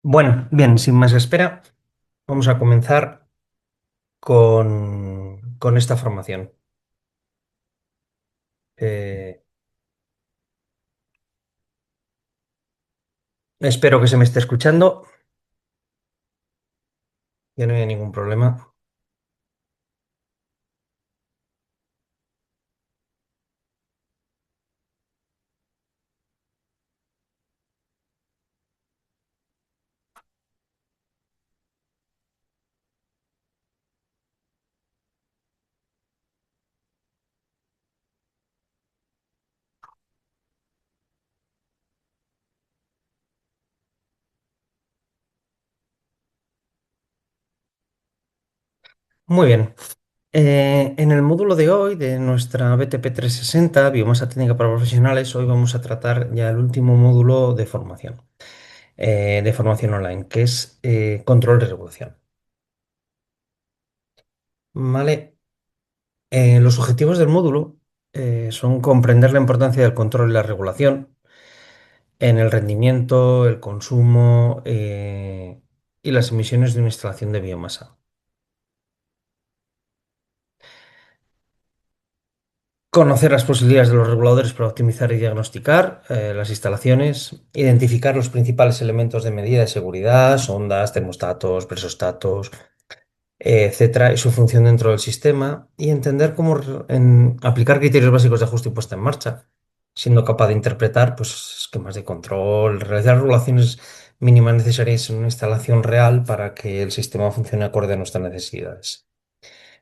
Bueno, bien, sin más espera, vamos a comenzar con esta formación. Eh, Espero que se me esté escuchando, que no haya ningún problema. Muy bien. En el módulo de hoy de nuestra BTP 360, Biomasa Técnica para Profesionales, hoy vamos a tratar ya el último módulo de formación online, que es control de regulación. ¿Vale? Los objetivos del módulo son comprender la importancia del control y la regulación en el rendimiento, el consumo y las emisiones de una instalación de biomasa. Conocer las posibilidades de los reguladores para optimizar y diagnosticar las instalaciones, identificar los principales elementos de medida de seguridad, sondas, termostatos, presostatos, etcétera, y su función dentro del sistema, y entender cómo aplicar criterios básicos de ajuste y puesta en marcha, siendo capaz de interpretar pues, esquemas de control, realizar regulaciones mínimas necesarias en una instalación real para que el sistema funcione acorde a nuestras necesidades.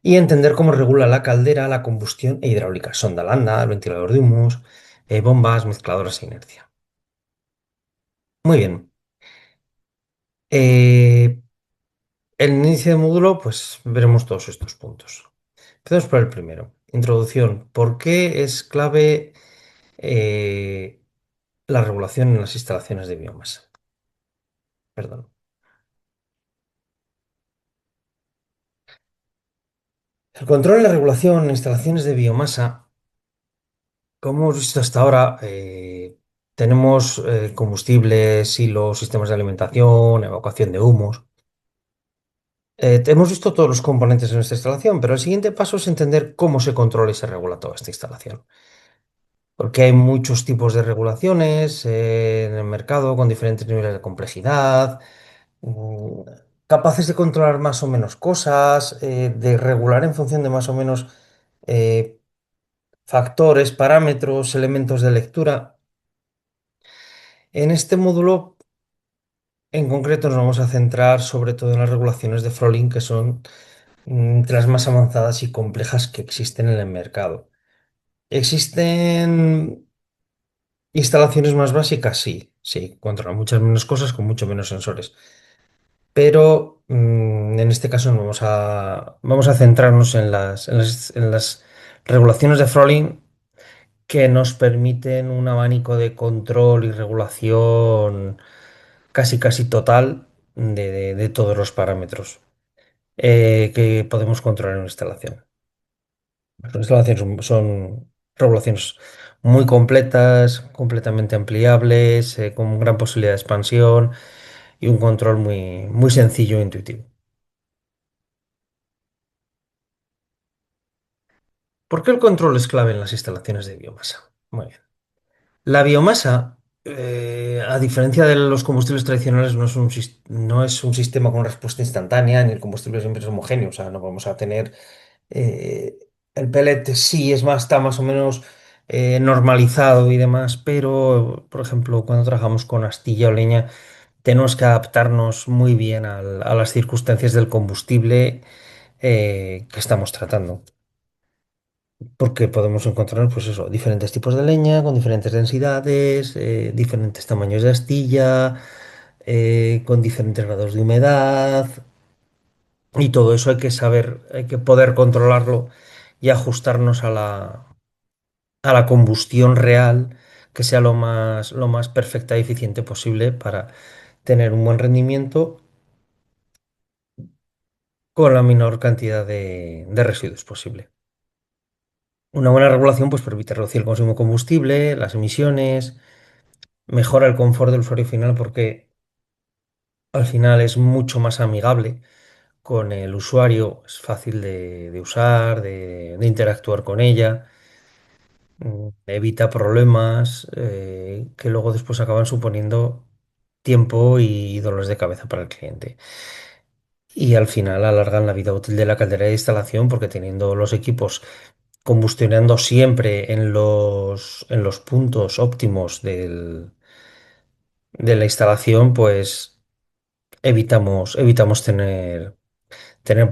Y entender cómo regula la caldera, la combustión e hidráulica, sonda lambda, el ventilador de humos, bombas, mezcladoras e inercia. Muy bien. Eh, En el inicio de módulo, pues veremos todos estos puntos. Empezamos por el primero. Introducción. ¿Por qué es clave eh, la regulación en las instalaciones de biomasa? Perdón. El control y la regulación en instalaciones de biomasa, como hemos visto hasta ahora, tenemos combustibles, silos, sistemas de alimentación, evacuación de humos. Hemos visto todos los componentes de nuestra instalación, pero el siguiente paso es entender cómo se controla y se regula toda esta instalación. Porque hay muchos tipos de regulaciones en el mercado con diferentes niveles de complejidad, mm, capaces de controlar más o menos cosas, de regular en función de más o menos eh, factores, parámetros, elementos de lectura. En este módulo en concreto nos vamos a centrar sobre todo en las regulaciones de Froling, que son de las más avanzadas y complejas que existen en el mercado. ¿Existen instalaciones más básicas? Sí, sí, controlan muchas menos cosas con mucho menos sensores. Pero en este caso vamos a centrarnos en las regulaciones de Froling que nos permiten un abanico de control y regulación casi casi total de todos los parámetros que podemos controlar en una instalación. Las instalaciones son regulaciones muy completas, completamente ampliables, con gran posibilidad de expansión y un control muy, muy sencillo e intuitivo. ¿Por qué el control es clave en las instalaciones de biomasa? Muy bien. La biomasa, a diferencia de los combustibles tradicionales, no es un sistema con respuesta instantánea, ni el combustible siempre es homogéneo. O sea, no vamos a tener. eh, el pellet sí es más, está más o menos normalizado y demás, pero, por ejemplo, cuando trabajamos con astilla o leña, tenemos que adaptarnos muy bien a las circunstancias del combustible que estamos tratando. Porque podemos encontrar, pues eso, diferentes tipos de leña con diferentes densidades, diferentes tamaños de astilla, con diferentes grados de humedad, y todo eso hay que saber, hay que poder controlarlo y ajustarnos a la combustión real, que sea lo más perfecta y eficiente posible para tener un buen rendimiento con la menor cantidad de residuos posible. Una buena regulación pues permite reducir el consumo de combustible, las emisiones, mejora el confort del usuario final porque Al final es mucho más amigable con el usuario, es fácil de usar, de interactuar con ella, evita problemas que luego después acaban suponiendo tiempo y dolores de cabeza para el cliente. Y al final alargan la vida útil de la caldera de instalación porque teniendo los equipos combustionando siempre en los puntos óptimos de la instalación, pues evitamos tener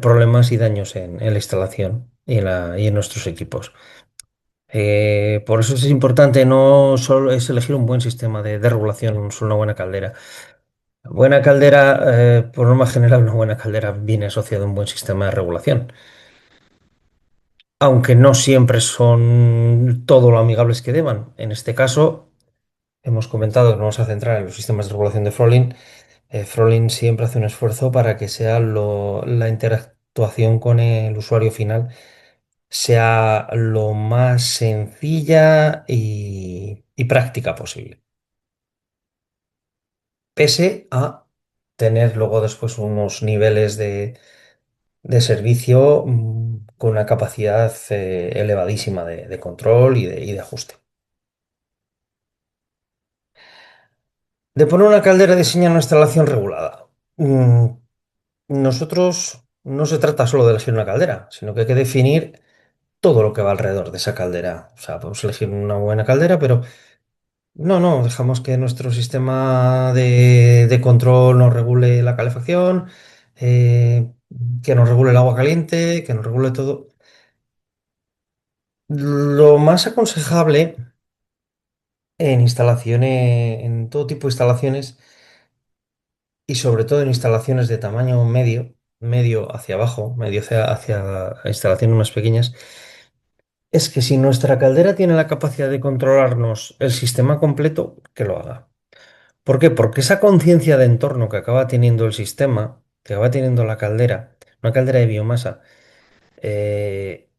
problemas y daños en la instalación y en nuestros equipos. Por eso es importante no solo es elegir un buen sistema de regulación, solo una buena caldera. Buena caldera, por norma general, una buena caldera viene asociada a un buen sistema de regulación, aunque no siempre son todo lo amigables que deban. En este caso, hemos comentado que nos vamos a centrar en los sistemas de regulación de Frolin. Frolin siempre hace un esfuerzo para que sea la interactuación con el usuario final sea lo más sencilla y práctica posible, pese a tener luego después unos niveles de servicio con una capacidad elevadísima de control y de ajuste. De poner una caldera diseña una instalación regulada. Mm, Nosotros no se trata solo de elegir una caldera, sino que hay que definir todo lo que va alrededor de esa caldera. O sea, podemos elegir una buena caldera, pero no, dejamos que nuestro sistema de control nos regule la calefacción, eh, que nos regule el agua caliente, que nos regule todo. Lo más aconsejable en instalaciones, en todo tipo de instalaciones y sobre todo en instalaciones de tamaño medio, medio hacia abajo, medio hacia instalaciones más pequeñas, es que si nuestra caldera tiene la capacidad de controlarnos el sistema completo, que lo haga. ¿Por qué? Porque esa conciencia de entorno que acaba teniendo el sistema, que acaba teniendo la caldera, una caldera de biomasa, eh,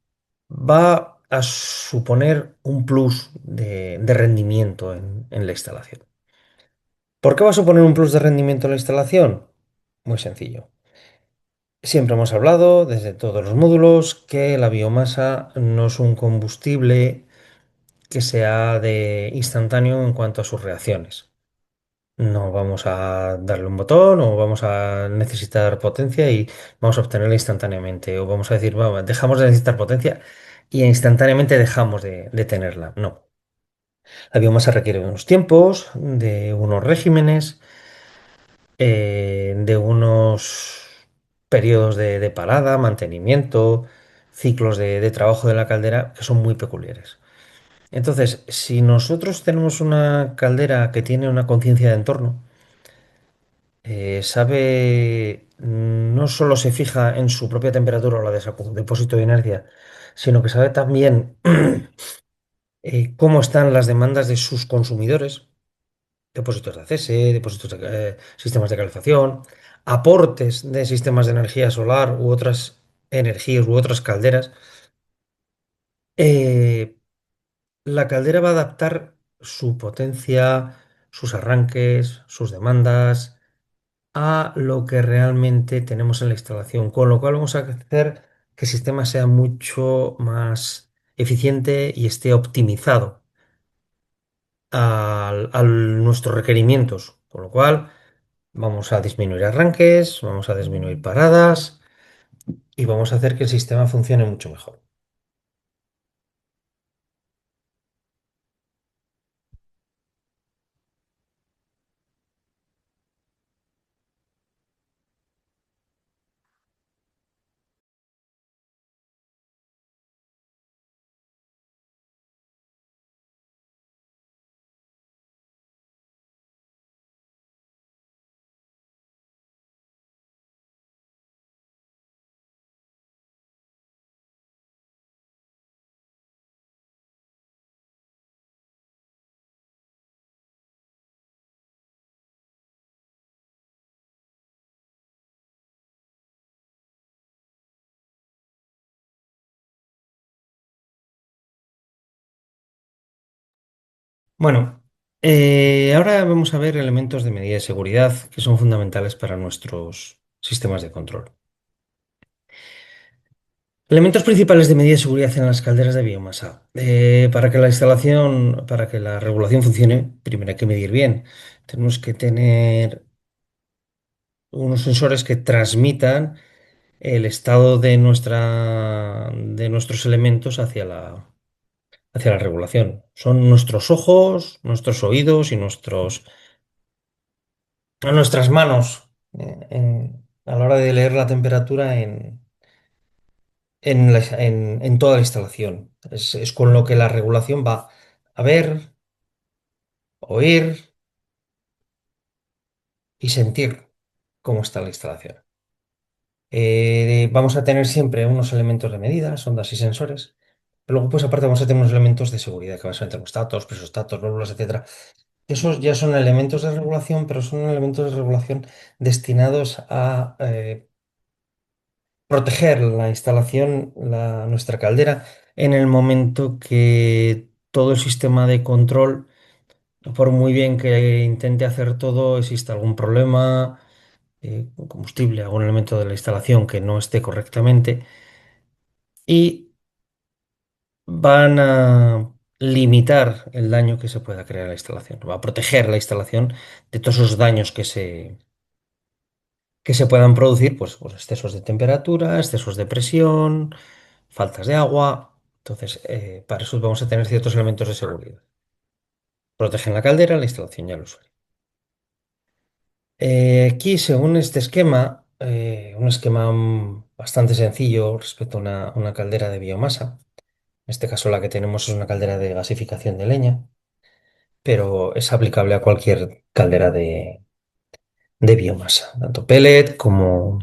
va a suponer un plus de rendimiento en la instalación. ¿Por qué va a suponer un plus de rendimiento en la instalación? Muy sencillo. Siempre hemos hablado desde todos los módulos que la biomasa no es un combustible que sea de instantáneo en cuanto a sus reacciones. No vamos a darle un botón o vamos a necesitar potencia y vamos a obtenerla instantáneamente. O vamos a decir, "Vamos, dejamos de necesitar potencia y instantáneamente dejamos de tenerla". No. La biomasa requiere de unos tiempos, de unos regímenes, de unos periodos de parada, mantenimiento, ciclos de trabajo de la caldera que son muy peculiares. Entonces, si nosotros tenemos una caldera que tiene una conciencia de entorno, sabe, no solo se fija en su propia temperatura o la de su depósito de inercia, sino que sabe también cómo están las demandas de sus consumidores, depósitos de ACS, depósitos de sistemas de calefacción, aportes de sistemas de energía solar u otras energías u otras calderas. eh, la caldera va a adaptar su potencia, sus arranques, sus demandas a lo que realmente tenemos en la instalación, con lo cual vamos a hacer que el sistema sea mucho más eficiente y esté optimizado a nuestros requerimientos, con lo cual vamos a disminuir arranques, vamos a disminuir paradas y vamos a hacer que el sistema funcione mucho mejor. Bueno. Ahora vamos a ver elementos de medida de seguridad que son fundamentales para nuestros sistemas de control. Elementos principales de medida de seguridad en las calderas de biomasa. Para que la instalación, para que la regulación funcione, primero hay que medir bien. Tenemos que tener unos sensores que transmitan el estado de nuestros elementos hacia la regulación. Son nuestros ojos, nuestros oídos y nuestras manos a la hora de leer la temperatura en toda la instalación. Es con lo que la regulación va a ver, oír y sentir cómo está la instalación. Vamos a tener siempre unos elementos de medida, sondas y sensores. Pero luego, pues aparte, vamos a tener unos elementos de seguridad, que van a ser termostatos, presostatos, válvulas, etcétera. Esos ya son elementos de regulación, pero son elementos de regulación destinados a proteger la instalación, nuestra caldera, en el momento que todo el sistema de control, por muy bien que intente hacer todo, existe algún problema, un combustible, algún elemento de la instalación que no esté correctamente, y van a limitar el daño que se pueda crear a la instalación, va a proteger la instalación de todos esos daños que se puedan producir, pues excesos de temperatura, excesos de presión, faltas de agua. Entonces, para eso vamos a tener ciertos elementos de seguridad. Protegen la caldera, la instalación y al usuario. Aquí, según este esquema, un esquema bastante sencillo respecto a una caldera de biomasa. En este caso, la que tenemos es una caldera de gasificación de leña, pero es aplicable a cualquier caldera de biomasa, tanto pellet como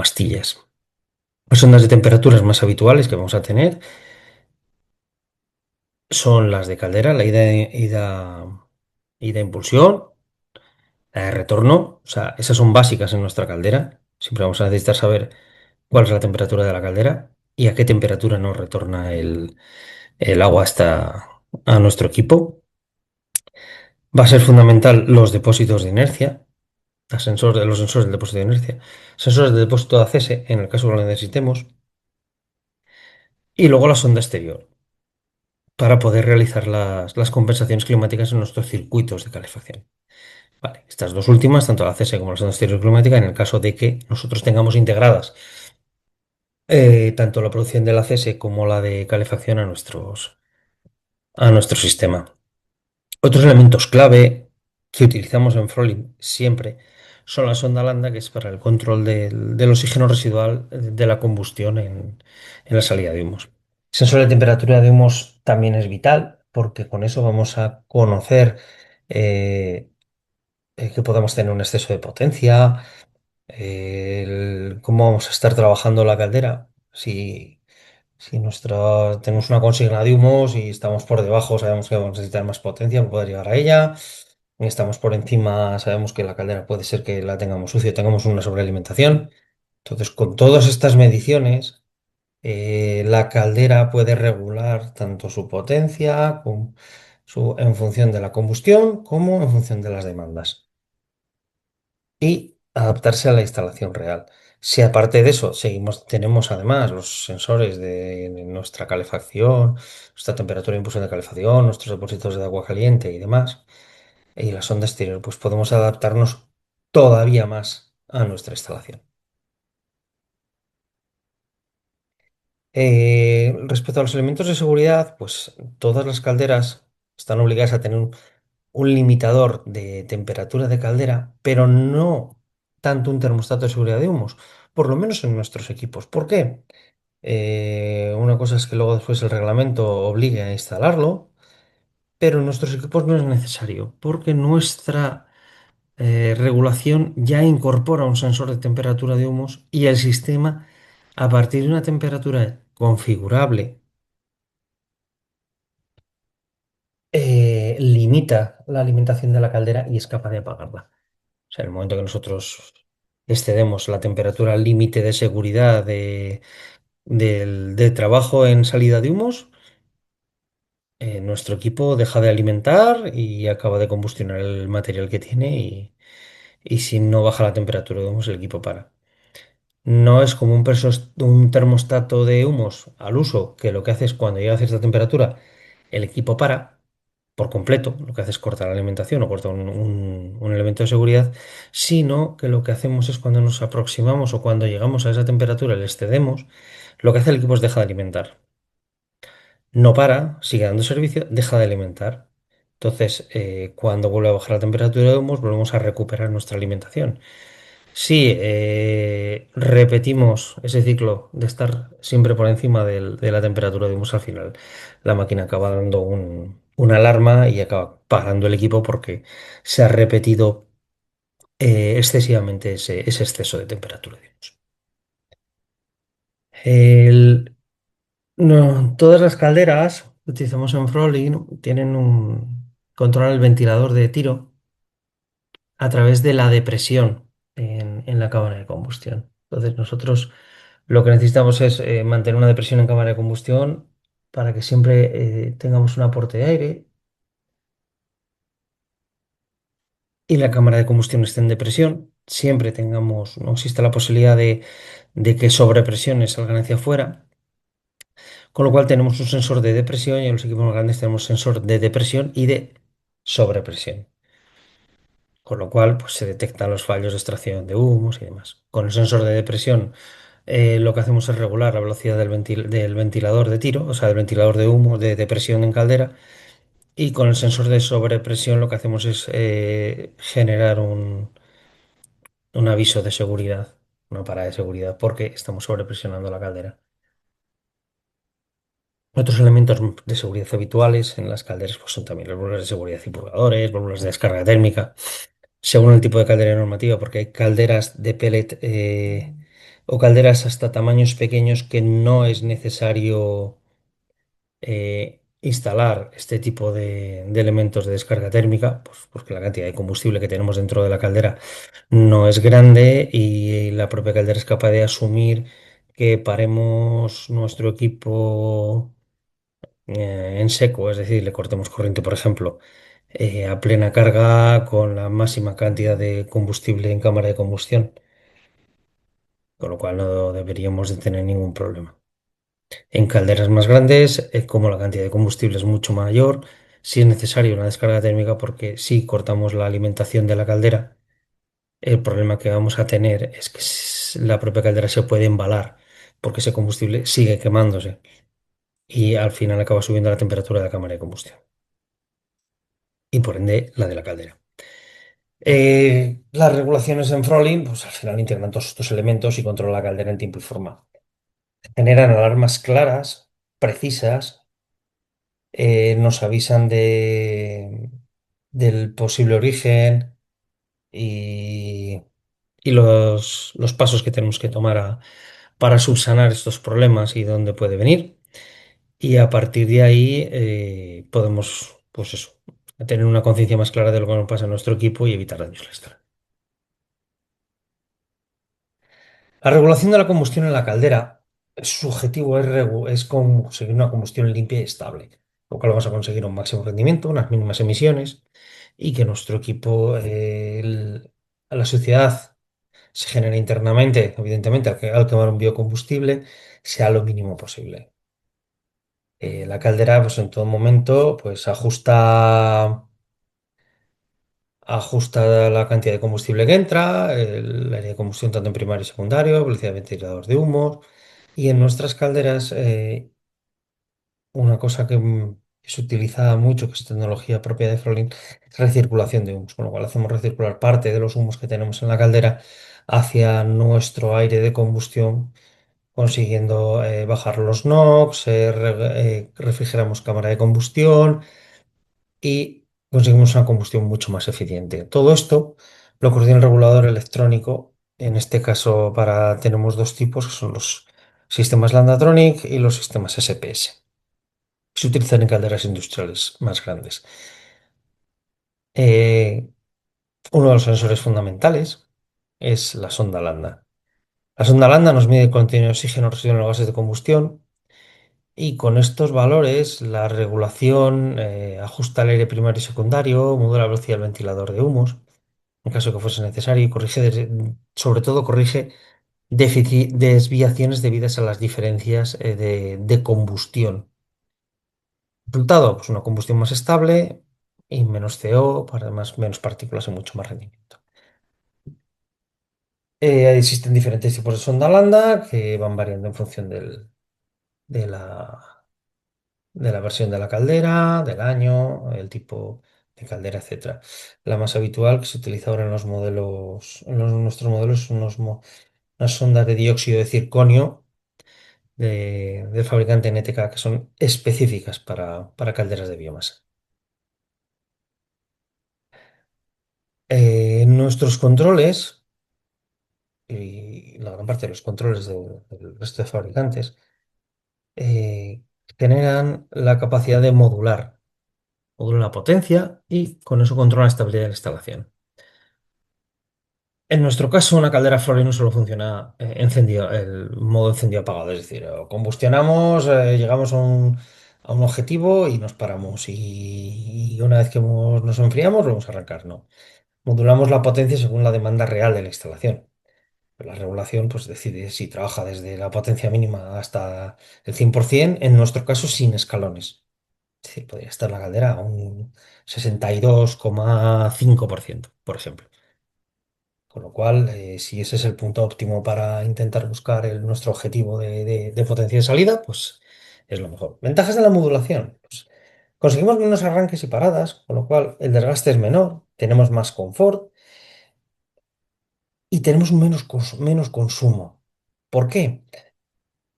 astillas. Las ondas de temperaturas más habituales que vamos a tener son las de caldera, la ida impulsión, la de retorno, o sea, esas son básicas en nuestra caldera. Siempre vamos a necesitar saber cuál es la temperatura de la caldera y a qué temperatura nos retorna el agua a nuestro equipo. Va a ser fundamental los depósitos de inercia, los sensores del depósito de inercia, sensores de depósito de ACS en el caso que lo necesitemos, y luego la sonda exterior para poder realizar las compensaciones climáticas en nuestros circuitos de calefacción. Vale, estas dos últimas, tanto la CS como la sonda exterior climática, en el caso de que nosotros tengamos integradas tanto la producción de la CS como la de calefacción a nuestro sistema. Otros elementos clave que utilizamos en Froling siempre son la sonda Lambda, que es para el control del oxígeno residual de la combustión en la salida de humos. El sensor de temperatura de humos también es vital porque con eso vamos a conocer eh, que podemos tener un exceso de potencia, cómo vamos a estar trabajando la caldera. Si tenemos una consigna de humos y estamos por debajo, sabemos que vamos a necesitar más potencia para poder llegar a ella. Y estamos por encima, sabemos que la caldera puede ser que la tengamos sucia, tengamos una sobrealimentación. Entonces, con todas estas mediciones, la caldera puede regular tanto su potencia en función de la combustión como en función de las demandas y adaptarse a la instalación real. Si aparte de eso tenemos además los sensores de nuestra calefacción, nuestra temperatura de impulsión de calefacción, nuestros depósitos de agua caliente y demás, y la sonda exterior, pues podemos adaptarnos todavía más a nuestra instalación. Respecto a los elementos de seguridad, pues todas las calderas están obligadas a tener un limitador de temperatura de caldera, pero no tanto un termostato de seguridad de humos, por lo menos en nuestros equipos. ¿Por qué? Una cosa es que luego después el reglamento obligue a instalarlo, pero en nuestros equipos no es necesario, porque nuestra regulación ya incorpora un sensor de temperatura de humos y el sistema, a partir de una temperatura configurable, limita la alimentación de la caldera y es capaz de apagarla. O sea, en el momento que nosotros excedemos la temperatura límite de seguridad de trabajo en salida de humos, nuestro equipo deja de alimentar y acaba de combustionar el material que tiene y si no baja la temperatura de humos, el equipo para. No es como un termostato de humos al uso, que lo que hace es cuando llega a cierta temperatura, el equipo para por completo, lo que hace es cortar la alimentación o cortar un elemento de seguridad, sino que lo que hacemos es cuando nos aproximamos o cuando llegamos a esa temperatura, le excedemos, lo que hace el equipo es deja de alimentar. No para, sigue dando servicio, deja de alimentar. Entonces, cuando vuelve a bajar la temperatura de humos, volvemos a recuperar nuestra alimentación. Si repetimos ese ciclo de estar siempre por encima de la temperatura de humus al final, la máquina acaba dando una alarma y acaba parando el equipo porque se ha repetido excesivamente ese exceso de temperatura de humus. No, todas las calderas que utilizamos en Frolling tienen controlan el ventilador de tiro a través de la depresión en la cámara de combustión. Entonces, nosotros lo que necesitamos es mantener una depresión en cámara de combustión para que siempre tengamos un aporte de aire y la cámara de combustión esté en depresión. Siempre tengamos, no existe la posibilidad de que sobrepresiones salgan hacia afuera. Con lo cual tenemos un sensor de depresión y en los equipos más grandes tenemos sensor de depresión y de sobrepresión. Con lo cual, pues se detectan los fallos de extracción de humos y demás. Con el sensor de depresión, lo que hacemos es regular la velocidad del ventilador de tiro, o sea, del ventilador de humo, de depresión en caldera. Y con el sensor de sobrepresión, lo que hacemos es generar un aviso de seguridad, una parada de seguridad, porque estamos sobrepresionando la caldera. Otros elementos de seguridad habituales en las calderas pues, son también las válvulas de seguridad y purgadores, válvulas de descarga térmica. Según el tipo de caldera normativa, porque hay calderas de pellet o calderas hasta tamaños pequeños que no es necesario instalar este tipo de elementos de descarga térmica, pues porque la cantidad de combustible que tenemos dentro de la caldera no es grande y la propia caldera es capaz de asumir que paremos nuestro equipo en seco, es decir, le cortemos corriente, por ejemplo, a plena carga con la máxima cantidad de combustible en cámara de combustión, con lo cual no deberíamos de tener ningún problema. En calderas más grandes, como la cantidad de combustible es mucho mayor, sí es necesaria una descarga térmica porque si cortamos la alimentación de la caldera, el problema que vamos a tener es que la propia caldera se puede embalar porque ese combustible sigue quemándose y al final acaba subiendo la temperatura de la cámara de combustión y por ende la de la caldera. Las regulaciones en Frolin, pues al final integran todos estos elementos y controlan la caldera en tiempo y forma. Generan alarmas claras, precisas, nos avisan del posible origen y, y los pasos que tenemos que tomar para subsanar estos problemas y dónde puede venir. Y a partir de ahí podemos, pues eso, tener una conciencia más clara de lo que nos pasa en nuestro equipo y evitar daños extra. La regulación de la combustión en la caldera, su objetivo es conseguir una combustión limpia y estable, lo cual vamos a conseguir un máximo rendimiento, unas mínimas emisiones y que nuestro equipo, a la sociedad se genere internamente, evidentemente, al quemar un biocombustible, sea lo mínimo posible. La caldera, pues en todo momento, pues ajusta la cantidad de combustible que entra, el área de combustión tanto en primario y secundario, velocidad de ventilador de humo. Y en nuestras calderas, una cosa que se utiliza mucho, que es tecnología propia de Frolin, es recirculación de humos, con lo cual hacemos recircular parte de los humos que tenemos en la caldera hacia nuestro aire de combustión, consiguiendo bajar los NOx, refrigeramos cámara de combustión y conseguimos una combustión mucho más eficiente. Todo esto lo coordina el regulador electrónico. En este caso, tenemos dos tipos, que son los sistemas Landatronic y los sistemas SPS. Se utilizan en calderas industriales más grandes. Eh, Uno de los sensores fundamentales es la sonda Landa. La sonda Landa nos mide el contenido de oxígeno residual en los gases de combustión Y con estos valores, la regulación ajusta el aire primario y secundario, modula la velocidad del ventilador de humos, en caso que fuese necesario, y corrige, sobre todo corrige desviaciones debidas a las diferencias de combustión. Resultado, pues una combustión más estable y menos CO, además menos partículas y mucho más rendimiento. Existen diferentes tipos de sonda lambda que van variando en función de la versión de la caldera, del año, el tipo de caldera, etcétera. La más habitual que se utiliza ahora en los modelos, nuestros modelos, son unas sondas de dióxido de circonio del fabricante NTK que son específicas para calderas de biomasa. Nuestros controles, y la gran parte de los controles del resto de fabricantes, eh, generan la capacidad de modulan la potencia y con eso controlan la estabilidad de la instalación. En nuestro caso, una caldera Florey no solo funciona encendido, el modo encendido apagado, es decir, o combustionamos, llegamos a un objetivo y nos paramos. Y una vez que nos enfriamos, lo vamos a arrancar. No. Modulamos la potencia según la demanda real de la instalación. La regulación pues, decide si trabaja desde la potencia mínima hasta el 100%, en nuestro caso sin escalones. Es decir, podría estar la caldera a un 62,5%, por ejemplo. Con lo cual, si ese es el punto óptimo para intentar buscar nuestro objetivo de potencia de salida, pues es lo mejor. Ventajas de la modulación. Pues, conseguimos menos arranques y paradas, con lo cual el desgaste es menor, tenemos más confort y tenemos menos consumo. ¿Por qué?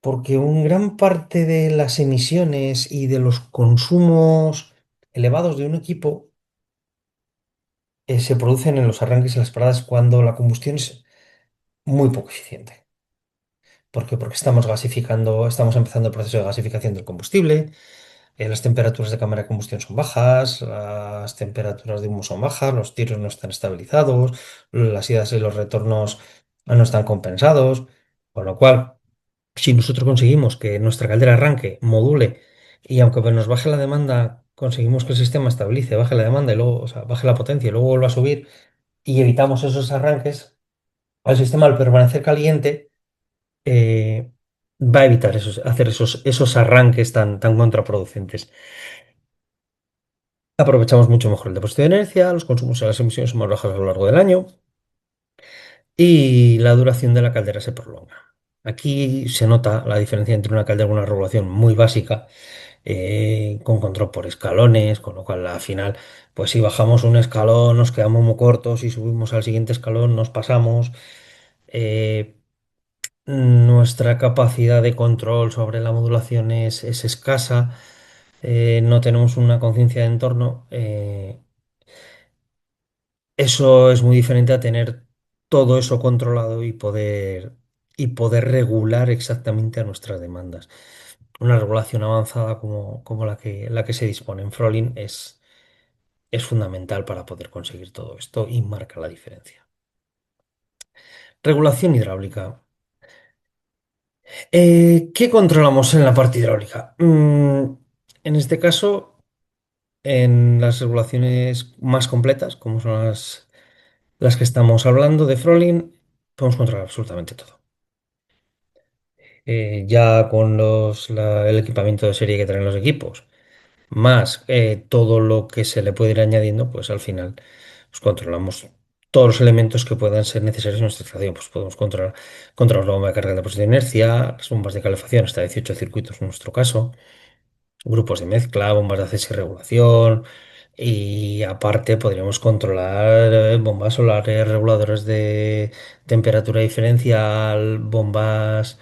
Porque un gran parte de las emisiones y de los consumos elevados de un equipo se producen en los arranques y las paradas cuando la combustión es muy poco eficiente. ¿Por qué? Porque estamos gasificando, estamos empezando el proceso de gasificación del combustible, las temperaturas de cámara de combustión son bajas, las temperaturas de humo son bajas, los tiros no están estabilizados, las idas y los retornos no están compensados, con lo cual, si nosotros conseguimos que nuestra caldera arranque, module, y aunque nos baje la demanda, conseguimos que el sistema estabilice, baje la demanda y luego, o sea, baje la potencia y luego vuelva a subir, y evitamos esos arranques, al sistema al permanecer caliente eh, va a evitar hacer esos arranques tan contraproducentes. Aprovechamos mucho mejor el depósito de inercia, los consumos y las emisiones son más bajas a lo largo del año y la duración de la caldera se prolonga. Aquí se nota la diferencia entre una caldera con una regulación muy básica, con control por escalones, con lo cual al final, pues si bajamos un escalón nos quedamos muy cortos, si subimos al siguiente escalón nos pasamos. eh, Nuestra capacidad de control sobre la modulación es escasa, no tenemos una conciencia de entorno. Eso es muy diferente a tener todo eso controlado y poder regular exactamente a nuestras demandas. Una regulación avanzada como la que se dispone en Frolin es fundamental para poder conseguir todo esto y marca la diferencia. Regulación hidráulica. ¿Qué controlamos en la parte hidráulica? En este caso, en las regulaciones más completas, como son las que estamos hablando de Frolin, podemos controlar absolutamente todo. Ya con el equipamiento de serie que traen los equipos, más todo lo que se le puede ir añadiendo, pues al final pues, controlamos todos los elementos que puedan ser necesarios en nuestra estación. Pues podemos controlar la bomba de carga de depósito de inercia, las bombas de calefacción hasta 18 circuitos en nuestro caso, grupos de mezcla, bombas de acceso y regulación. Y aparte podríamos controlar bombas solares, reguladores de temperatura diferencial, bombas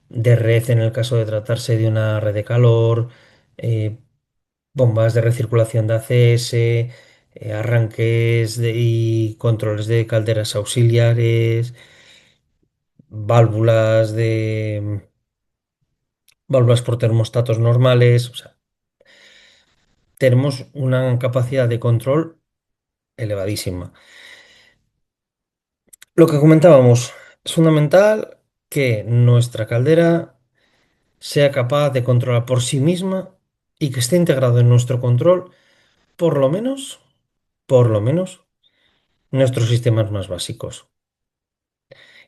de red en el caso de tratarse de una red de calor, eh, bombas de recirculación de ACS, arranques y controles de calderas auxiliares, válvulas de válvulas por termostatos normales. O sea, tenemos una capacidad de control elevadísima. Lo que comentábamos, es fundamental que nuestra caldera sea capaz de controlar por sí misma y que esté integrado en nuestro control, por lo menos, por lo menos, nuestros sistemas más básicos.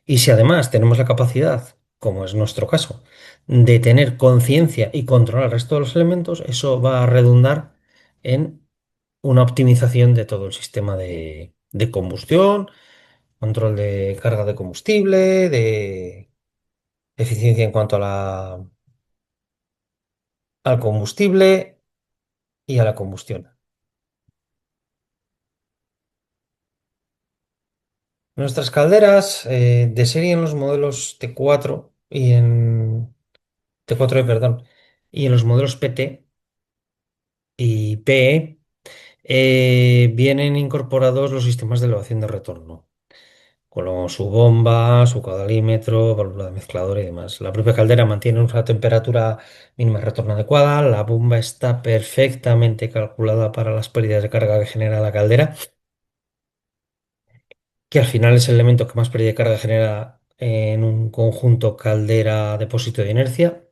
Y si además tenemos la capacidad, como es nuestro caso, de tener conciencia y controlar el resto de los elementos, eso va a redundar en una optimización de todo el sistema de combustión, control de carga de combustible, de eficiencia en cuanto a al combustible y a la combustión. Nuestras calderas de serie en los modelos T4 y en T4E, perdón, y en los modelos PT y PE vienen incorporados los sistemas de elevación de retorno, con su bomba, su caudalímetro, válvula de mezclador y demás. La propia caldera mantiene una temperatura mínima de retorno adecuada, la bomba está perfectamente calculada para las pérdidas de carga que genera la caldera, que al final es el elemento que más pérdida de carga genera en un conjunto caldera-depósito de inercia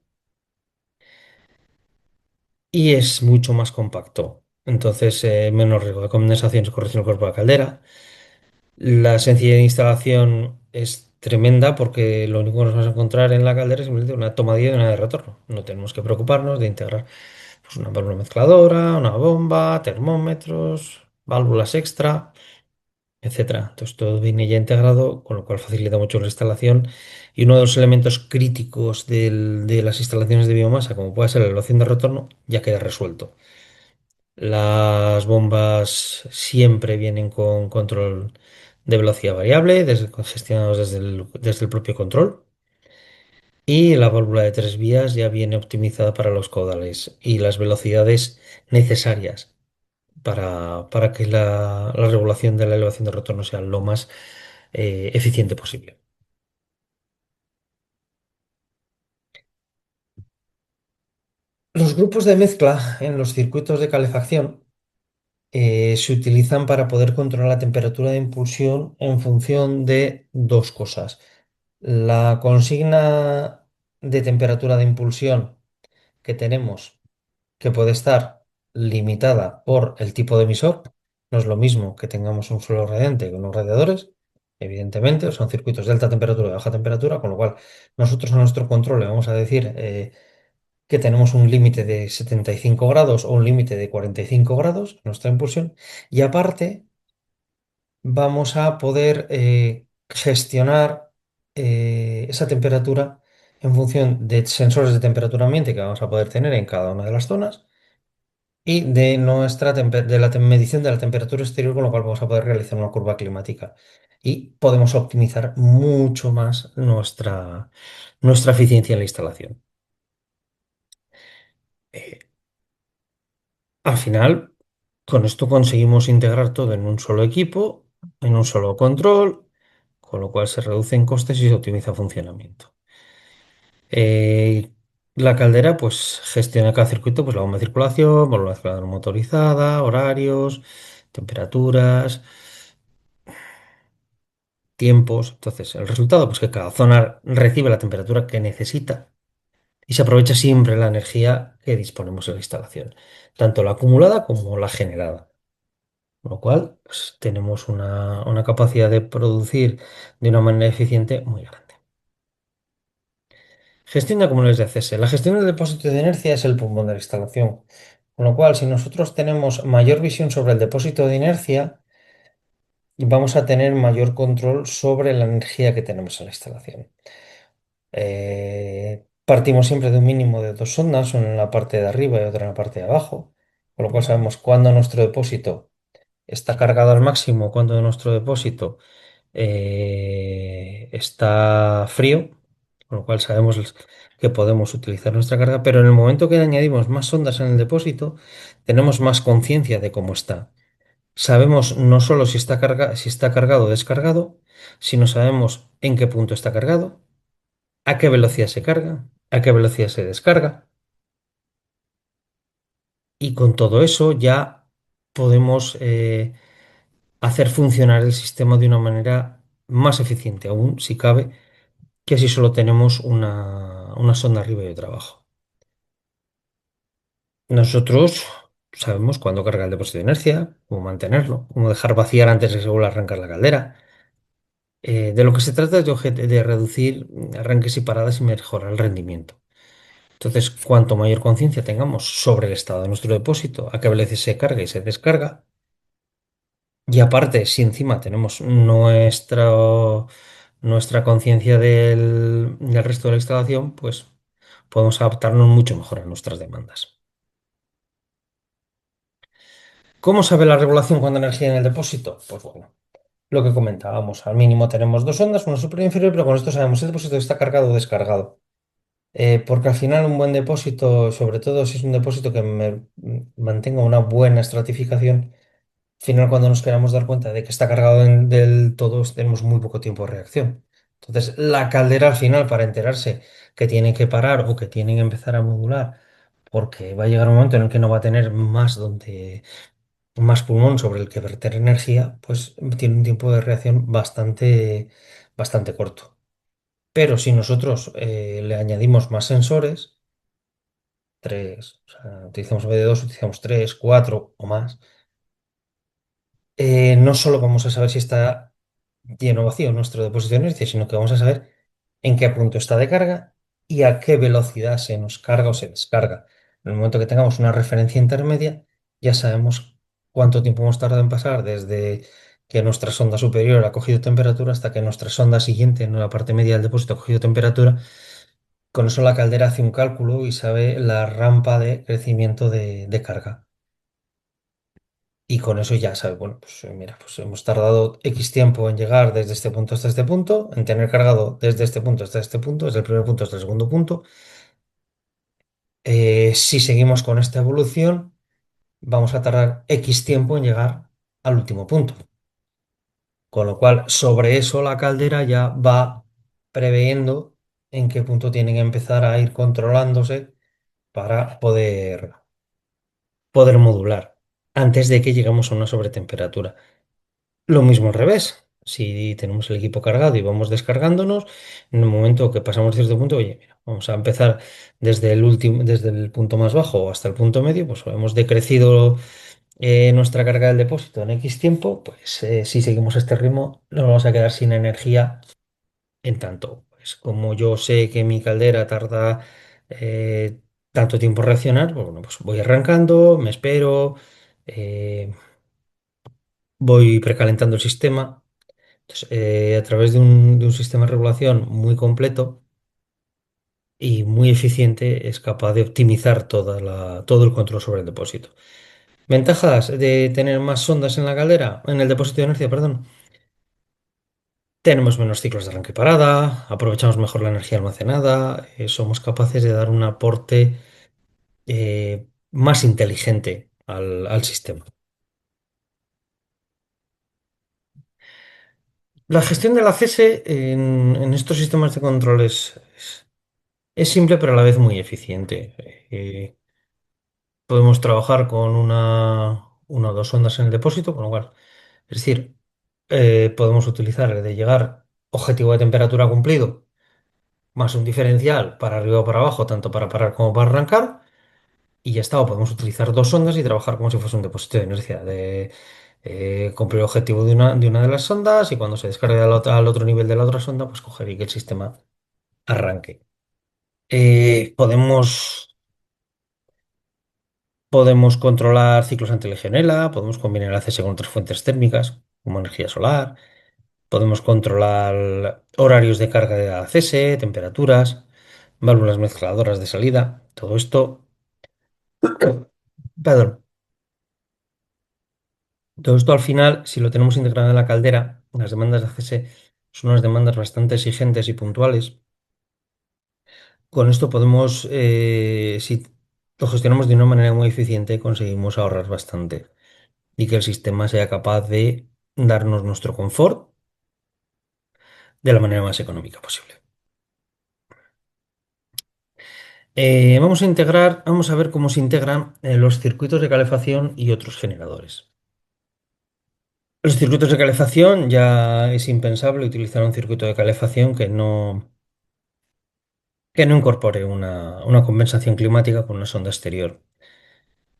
y es mucho más compacto. Entonces, menos riesgo de condensación, corrosión del cuerpo de la caldera. La sencillez de instalación es tremenda porque lo único que nos vamos a encontrar en la caldera es simplemente una tomadilla y una de retorno. No tenemos que preocuparnos de integrar pues, una válvula mezcladora, una bomba, termómetros, válvulas extra, etcétera. Entonces todo viene ya integrado, con lo cual facilita mucho la instalación. Y uno de los elementos críticos de las instalaciones de biomasa, como puede ser la relación de retorno, ya queda resuelto. Las bombas siempre vienen con control de velocidad variable, gestionados desde el propio control. Y la válvula de tres vías ya viene optimizada para los caudales y las velocidades necesarias para que la regulación de la elevación de retorno sea lo más eficiente posible. Los grupos de mezcla en los circuitos de calefacción se utilizan para poder controlar la temperatura de impulsión en función de dos cosas. La consigna de temperatura de impulsión que tenemos, que puede estar limitada por el tipo de emisor, no es lo mismo que tengamos un suelo radiante que unos radiadores, evidentemente, son circuitos de alta temperatura y baja temperatura, con lo cual nosotros a nuestro control le vamos a decir que tenemos un límite de 75 grados o un límite de 45 grados, nuestra impulsión, y aparte vamos a poder gestionar esa temperatura en función de sensores de temperatura ambiente que vamos a poder tener en cada una de las zonas y de de la medición de la temperatura exterior, con lo cual vamos a poder realizar una curva climática y podemos optimizar mucho más nuestra eficiencia en la instalación. Eh, Al final, con esto conseguimos integrar todo en un solo equipo, en un solo control, con lo cual se reducen costes y se optimiza funcionamiento. Eh, la caldera, pues, gestiona cada circuito, pues la bomba de circulación, válvula de circulación motorizada, horarios, temperaturas, tiempos. Entonces, el resultado, pues que cada zona recibe la temperatura que necesita y se aprovecha siempre la energía que disponemos en la instalación, tanto la acumulada como la generada. Con lo cual, pues, tenemos una capacidad de producir de una manera eficiente muy grande. Gestión de acumuladores de ACS. La gestión del depósito de inercia es el pulmón de la instalación. Con lo cual, si nosotros tenemos mayor visión sobre el depósito de inercia, vamos a tener mayor control sobre la energía que tenemos en la instalación. Partimos siempre de un mínimo de dos sondas, una en la parte de arriba y otra en la parte de abajo, con lo cual sabemos cuándo nuestro depósito está cargado al máximo, cuándo nuestro depósito está frío, con lo cual sabemos que podemos utilizar nuestra carga, pero en el momento que añadimos más sondas en el depósito, tenemos más conciencia de cómo está. Sabemos no solo si está cargado o descargado, sino sabemos en qué punto está cargado, a qué velocidad se carga, a qué velocidad se descarga, y con todo eso ya podemos hacer funcionar el sistema de una manera más eficiente, aún si cabe, que si solo tenemos una sonda arriba y otra abajo. Nosotros sabemos cuándo cargar el depósito de inercia, cómo mantenerlo, cómo dejar vaciar antes de que se vuelva a arrancar la caldera. De lo que se trata es de reducir arranques y paradas y mejorar el rendimiento. Entonces, cuanto mayor conciencia tengamos sobre el estado de nuestro depósito, a qué velocidad se carga y se descarga, y aparte, si encima tenemos nuestra conciencia del resto de la instalación, pues podemos adaptarnos mucho mejor a nuestras demandas. ¿Cómo sabe la regulación cuando hay energía en el depósito? Pues bueno, lo que comentábamos, al mínimo tenemos dos ondas, una superior e inferior, pero con esto sabemos si el depósito está cargado o descargado. Porque al final un buen depósito, sobre todo si es un depósito que mantenga una buena estratificación, al final cuando nos queramos dar cuenta de que está cargado del todo, tenemos muy poco tiempo de reacción. Entonces, la caldera al final, para enterarse que tiene que parar o que tiene que empezar a modular, porque va a llegar un momento en el que no va a tener más pulmón sobre el que verter energía, pues tiene un tiempo de reacción bastante corto. Pero si nosotros le añadimos más sensores, tres, o sea, utilizamos en vez de dos, utilizamos tres, cuatro o más, no solo vamos a saber si está lleno o vacío nuestro depósito de inercia, sino que vamos a saber en qué punto está de carga y a qué velocidad se nos carga o se descarga. En el momento que tengamos una referencia intermedia, ya sabemos cuánto tiempo hemos tardado en pasar desde que nuestra sonda superior ha cogido temperatura hasta que nuestra sonda siguiente, en la parte media del depósito, ha cogido temperatura. Con eso la caldera hace un cálculo y sabe la rampa de crecimiento de carga. Y con eso ya sabe, bueno, pues mira, pues hemos tardado X tiempo en llegar desde este punto hasta este punto, en tener cargado desde este punto hasta este punto, desde el primer punto hasta el segundo punto. Si seguimos con esta evolución, vamos a tardar X tiempo en llegar al último punto. Con lo cual, sobre eso la caldera ya va previendo en qué punto tienen que empezar a ir controlándose para poder modular antes de que lleguemos a una sobretemperatura. Lo mismo al revés. Si tenemos el equipo cargado y vamos descargándonos, en el momento que pasamos cierto punto, oye, mira, vamos a empezar desde el punto más bajo hasta el punto medio, pues hemos decrecido nuestra carga del depósito en X tiempo, pues si seguimos este ritmo, nos vamos a quedar sin energía en tanto. Pues como yo sé que mi caldera tarda tanto tiempo en reaccionar, pues bueno, pues voy arrancando, me espero, eh, voy precalentando el sistema. Entonces, a través de un sistema de regulación muy completo y muy eficiente, es capaz de optimizar todo el control sobre el depósito. Ventajas de tener más sondas en la caldera, en el depósito de inercia, perdón. Tenemos menos ciclos de arranque y parada, aprovechamos mejor la energía almacenada, somos capaces de dar un aporte más inteligente al sistema. La gestión del acceso en estos sistemas de control es simple, pero a la vez muy eficiente. Podemos trabajar con una o dos ondas en el depósito, con lo cual, es decir, podemos utilizar el de llegar objetivo de temperatura cumplido más un diferencial para arriba o para abajo, tanto para parar como para arrancar, y ya está. O podemos utilizar dos ondas y trabajar como si fuese un depósito de inercia, de cumplir el objetivo de una de las sondas y cuando se descargue al otro nivel de la otra sonda, pues coger y que el sistema arranque. Podemos controlar ciclos anti-legionela, podemos combinar el ACS con otras fuentes térmicas, como energía solar, podemos controlar horarios de carga de ACS, temperaturas, válvulas mezcladoras de salida. Todo esto, perdón, todo esto al final, si lo tenemos integrado en la caldera, las demandas de ACS son unas demandas bastante exigentes y puntuales. Con esto podemos, si lo gestionamos de una manera muy eficiente, conseguimos ahorrar bastante y que el sistema sea capaz de darnos nuestro confort de la manera más económica posible. Vamos a ver cómo se integran los circuitos de calefacción y otros generadores. Los circuitos de calefacción ya es impensable utilizar un circuito de calefacción que no que no incorpore una compensación climática con una sonda exterior.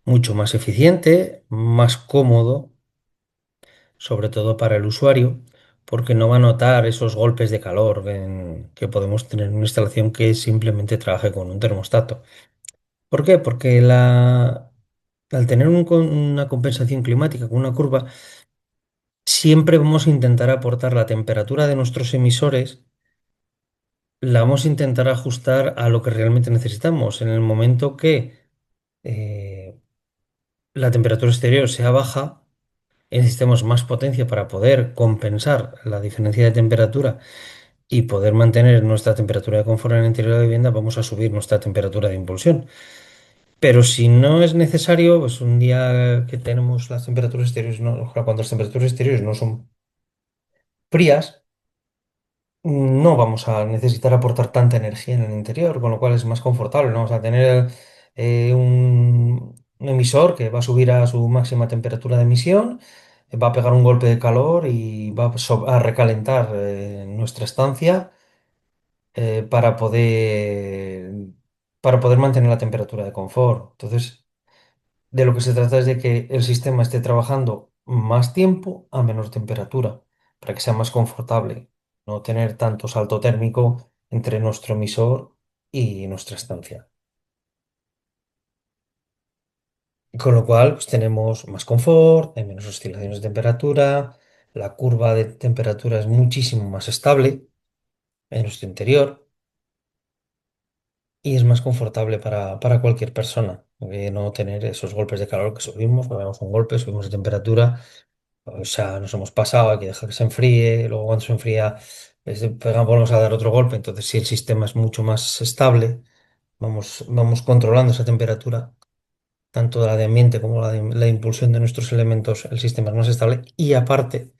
Mucho más eficiente, más cómodo, sobre todo para el usuario, porque no va a notar esos golpes de calor que podemos tener en una instalación que simplemente trabaje con un termostato. ¿Por qué? Porque al tener una compensación climática con una curva, siempre vamos a intentar aportar la temperatura de nuestros emisores, la vamos a intentar ajustar a lo que realmente necesitamos. En el momento que eh, la temperatura exterior sea baja, necesitamos más potencia para poder compensar la diferencia de temperatura y poder mantener nuestra temperatura de confort en el interior de la vivienda, vamos a subir nuestra temperatura de impulsión. Pero si no es necesario, pues un día que tenemos las temperaturas exteriores, cuando las temperaturas exteriores no son frías, no vamos a necesitar aportar tanta energía en el interior, con lo cual es más confortable, ¿no? Vamos a tener un emisor que va a subir a su máxima temperatura de emisión, va a pegar un golpe de calor y va a recalentar nuestra estancia para poder mantener la temperatura de confort. Entonces, de lo que se trata es de que el sistema esté trabajando más tiempo a menor temperatura, para que sea más confortable, no tener tanto salto térmico entre nuestro emisor y nuestra estancia. Con lo cual, pues tenemos más confort, hay menos oscilaciones de temperatura, la curva de temperatura es muchísimo más estable en nuestro interior y es más confortable para cualquier persona. No tener esos golpes de calor que subimos, pegamos un golpe, subimos de temperatura. O sea, nos hemos pasado, hay que dejar que se enfríe, luego cuando se enfría, volvemos a dar otro golpe. Entonces, si el sistema es mucho más estable, vamos controlando esa temperatura, tanto de la de ambiente como la impulsión de nuestros elementos, el sistema es más estable y aparte,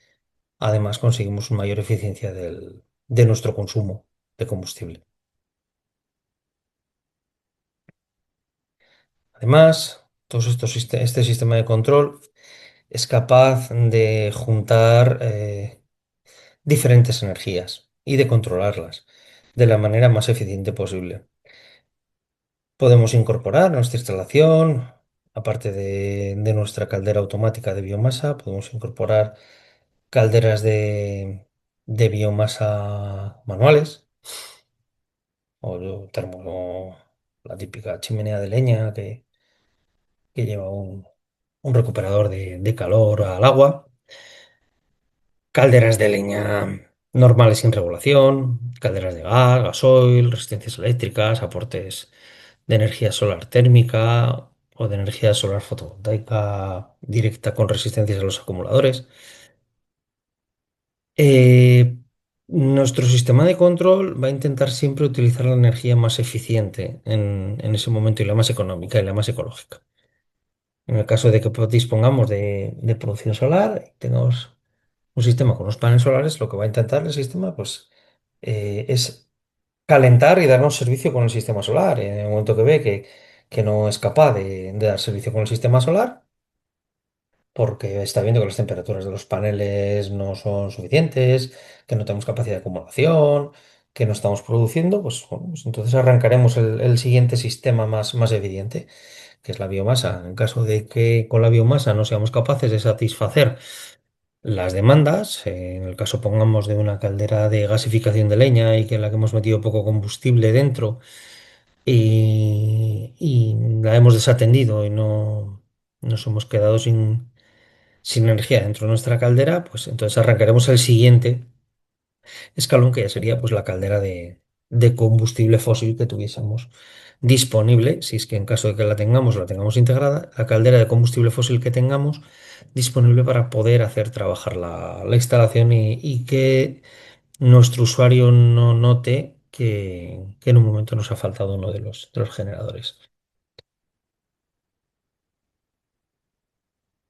además, conseguimos una mayor eficiencia de nuestro consumo de combustible. Además, este sistema de control es capaz de juntar diferentes energías y de controlarlas de la manera más eficiente posible. Podemos incorporar a nuestra instalación, aparte de nuestra caldera automática de biomasa, podemos incorporar calderas de biomasa manuales o la típica chimenea de leña que lleva un recuperador de calor al agua. Calderas de leña normales sin regulación, calderas de gas, gasoil, resistencias eléctricas, aportes de energía solar térmica o de energía solar fotovoltaica directa con resistencias a los acumuladores. Eh, Nuestro sistema de control va a intentar siempre utilizar la energía más eficiente en ese momento y la más económica y la más ecológica. En el caso de que dispongamos de producción solar, y tengamos un sistema con unos paneles solares, lo que va a intentar el sistema pues, es calentar y darnos servicio con el sistema solar. En el momento que ve que no es capaz de dar servicio con el sistema solar, porque está viendo que las temperaturas de los paneles no son suficientes, que no tenemos capacidad de acumulación, que no estamos produciendo, pues, bueno, pues entonces arrancaremos el siguiente sistema más eficiente, que es la biomasa. En caso de que con la biomasa no seamos capaces de satisfacer las demandas, en el caso pongamos de una caldera de gasificación de leña y que en la que hemos metido poco combustible dentro y la hemos desatendido y no nos hemos quedado sin energía dentro de nuestra caldera, pues entonces arrancaremos el siguiente escalón que ya sería pues la caldera de combustible fósil que tuviésemos disponible, si es que en caso de que la tengamos integrada, la caldera de combustible fósil que tengamos disponible para poder hacer trabajar la instalación y que nuestro usuario no note que en un momento nos ha faltado uno de los generadores.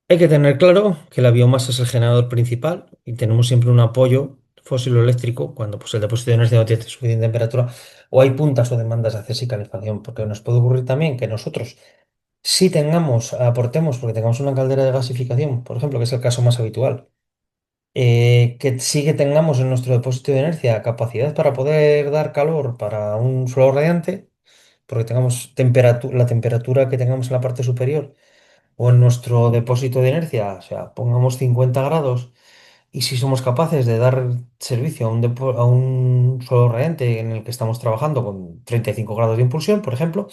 Hay que tener claro que la biomasa es el generador principal y tenemos siempre un apoyo fósil o eléctrico cuando pues, el depósito de energía no tiene suficiente temperatura o hay puntas o demandas de acceso y calefacción, porque nos puede ocurrir también que nosotros aportemos, porque tengamos una caldera de gasificación, por ejemplo, que es el caso más habitual, Que sí que tengamos en nuestro depósito de inercia capacidad para poder dar calor para un suelo radiante, porque tengamos la temperatura que tengamos en la parte superior o en nuestro depósito de inercia, o sea, pongamos 50 grados, y si somos capaces de dar servicio a un suelo radiante en el que estamos trabajando con 35 grados de impulsión, por ejemplo,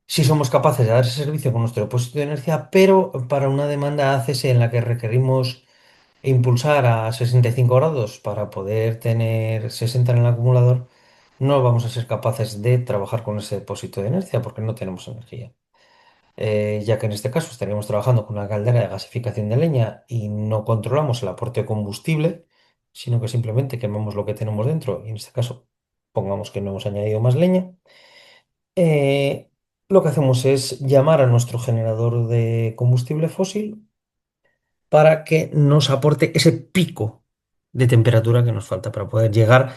si somos capaces de dar ese servicio con nuestro depósito de inercia, pero para una demanda ACS en la que requerimos impulsar a 65 grados para poder tener 60 en el acumulador, no vamos a ser capaces de trabajar con ese depósito de inercia porque no tenemos energía. Ya que en este caso estaríamos trabajando con una caldera de gasificación de leña y no controlamos el aporte de combustible, sino que simplemente quemamos lo que tenemos dentro, y en este caso pongamos que no hemos añadido más leña. eh, lo que hacemos es llamar a nuestro generador de combustible fósil para que nos aporte ese pico de temperatura que nos falta para poder llegar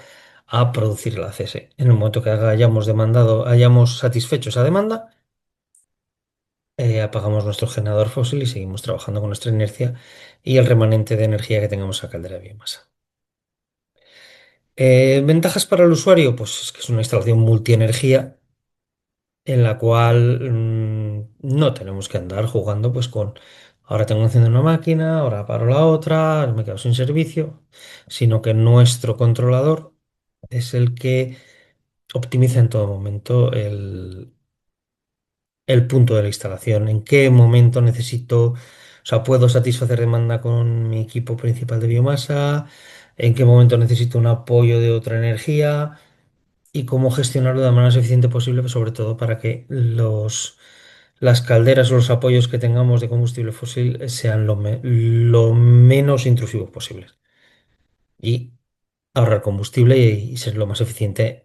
a producir el ACS. En el momento que hayamos demandado, hayamos satisfecho esa demanda, apagamos nuestro generador fósil y seguimos trabajando con nuestra inercia y el remanente de energía que tengamos en la caldera de biomasa. Ventajas para el usuario, pues es que es una instalación multienergía en la cual no tenemos que andar jugando pues con ahora tengo enciendo una máquina, ahora paro la otra, me quedo sin servicio, sino que nuestro controlador es el que optimiza en todo momento el punto de la instalación, en qué momento necesito, o sea, puedo satisfacer demanda con mi equipo principal de biomasa, en qué momento necesito un apoyo de otra energía y cómo gestionarlo de la manera más eficiente posible, pues, sobre todo para que las calderas o los apoyos que tengamos de combustible fósil sean lo menos intrusivos posibles y ahorrar combustible y ser lo más eficientes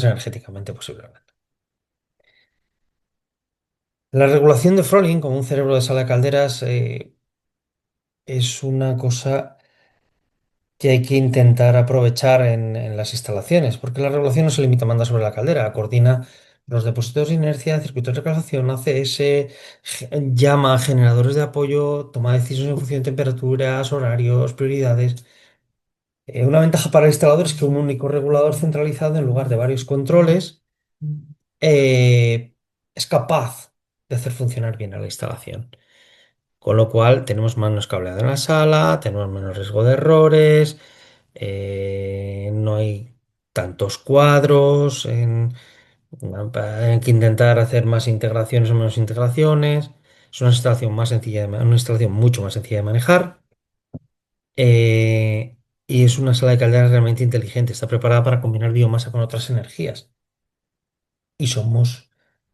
energéticamente posible. La regulación de Froling, como un cerebro de sala de calderas, es una cosa que hay que intentar aprovechar en las instalaciones, porque la regulación no se limita a mandar sobre la caldera, coordina los depósitos de inercia, circuitos de calefacción, ACS, llama a generadores de apoyo, toma decisiones en función de temperaturas, horarios, prioridades. Una ventaja para el instalador es que un único regulador centralizado, en lugar de varios controles, eh, es capaz de hacer funcionar bien a la instalación. Con lo cual tenemos menos cableado en la sala, tenemos menos riesgo de errores, no hay tantos cuadros, hay que intentar hacer más integraciones o menos integraciones. Es una instalación más sencilla una instalación mucho más sencilla de manejar. eh, y es una sala de calderas realmente inteligente. Está preparada para combinar biomasa con otras energías. Y somos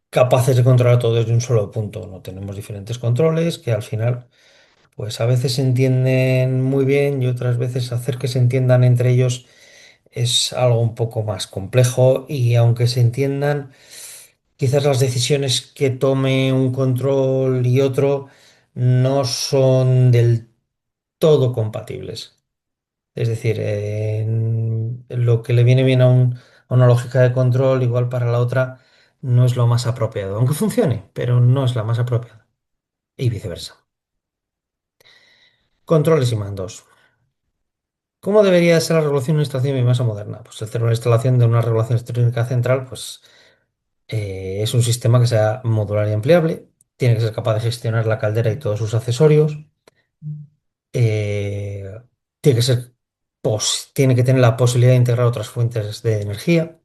capaces de controlar todo desde un solo punto. No tenemos diferentes controles que al final, pues a veces se entienden muy bien y otras veces hacer que se entiendan entre ellos es algo un poco más complejo, y aunque se entiendan, quizás las decisiones que tome un control y otro no son del todo compatibles. Es decir, lo que le viene bien a una lógica de control, igual para la otra no es lo más apropiado, aunque funcione, pero no es la más apropiada. Y viceversa. Controles y mandos. ¿Cómo debería ser la regulación de una instalación de biomasa moderna? Pues el hacer una instalación de una regulación electrónica central, pues es un sistema que sea modular y ampliable, tiene que ser capaz de gestionar la caldera y todos sus accesorios, eh, tiene que ser, tiene que tener la posibilidad de integrar otras fuentes de energía,